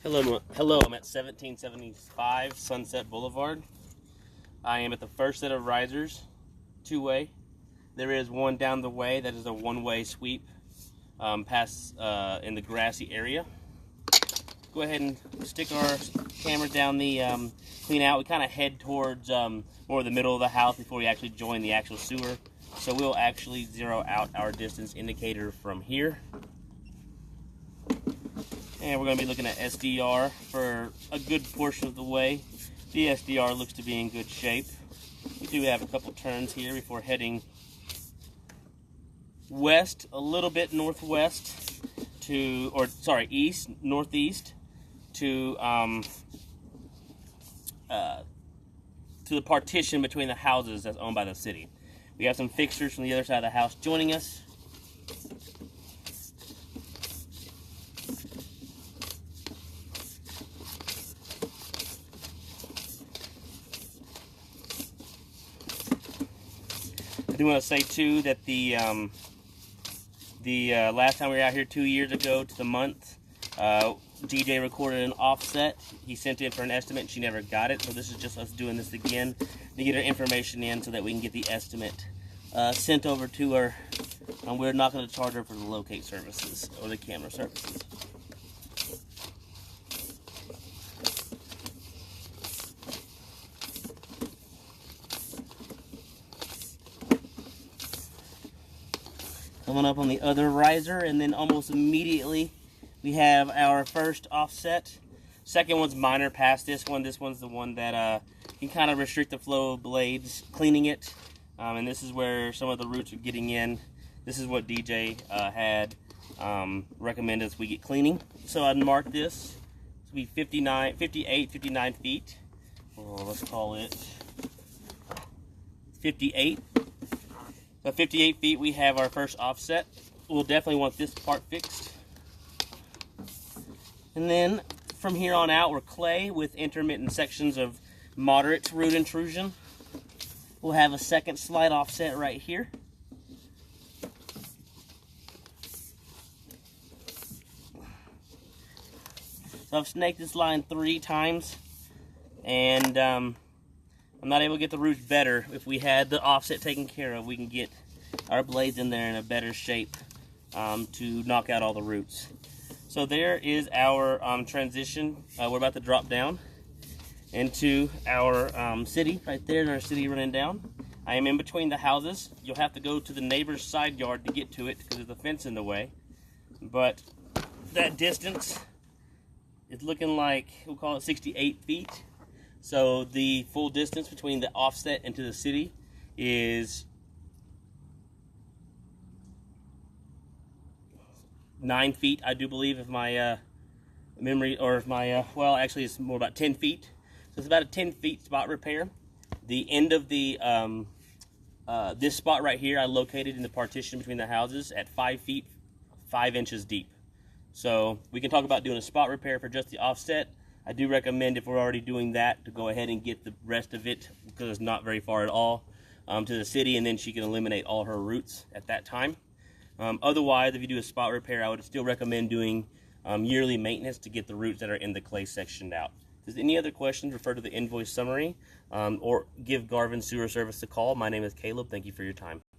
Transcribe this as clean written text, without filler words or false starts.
Hello. I'm at 1775 Sunset Boulevard. I am at the first set of risers, two-way. There is one down the way that is a one-way sweep past in the grassy area. Go ahead and stick our camera down the clean out. We kind of head towards more the middle of the house before we actually join the actual sewer. So we'll actually zero out our distance indicator from here. And we're going to be looking at SDR for a good portion of the way. The SDR looks to be in good shape. We do have a couple turns here before heading west, a little bit northwest to, east, northeast to the partition between the houses that's owned by the city. We have some fixtures from the other side of the house joining us. I do want to say too that the last time we were out here 2 years ago to the month, DJ recorded an offset. He sent in for an estimate and she never got it, so this is just us doing this again to get her information in so that we can get the estimate sent over to her. We're not going to charge her for the locate services or the camera services. Coming up on the other riser, and then almost immediately we have our first offset. Second one's minor past this one. This one's the one that can kind of restrict the flow of blades, cleaning it. And this is where some of the roots are getting in. This is what DJ had recommended as we get cleaning. So I'd mark this to be 59 feet. Or let's call it 58. So 58 feet, we have our first offset. We'll definitely want this part fixed. And then from here on out, we're clay with intermittent sections of moderate root intrusion. We'll have a second slight offset right here. So I've snaked this line 3 times, and I'm not able to get the roots better. If we had the offset taken care of, we can get our blades in there in a better shape to knock out all the roots. So there is our transition. We're about to drop down into our city right there. Our city running down. I am in between the houses. You'll have to go to the neighbor's side yard to get to it because there's a fence in the way. But that distance is looking like, we'll call it 68 feet. So the full distance between the offset and to the city is 9 feet, I do believe, if my memory, or if my, well, actually it's more about 10 feet. So it's about a 10 feet spot repair. The end of the, this spot right here, I located in the partition between the houses at 5 feet, 5 inches deep. So we can talk about doing a spot repair for just the offset. I do recommend, if we're already doing that, to go ahead and get the rest of it, because it's not very far at all, to the city, and then she can eliminate all her roots at that time. Otherwise, if you do a spot repair, I would still recommend doing yearly maintenance to get the roots that are in the clay sectioned out. If there's any other questions, refer to the invoice summary or give Garvin Sewer Service a call. My name is Caleb. Thank you for your time.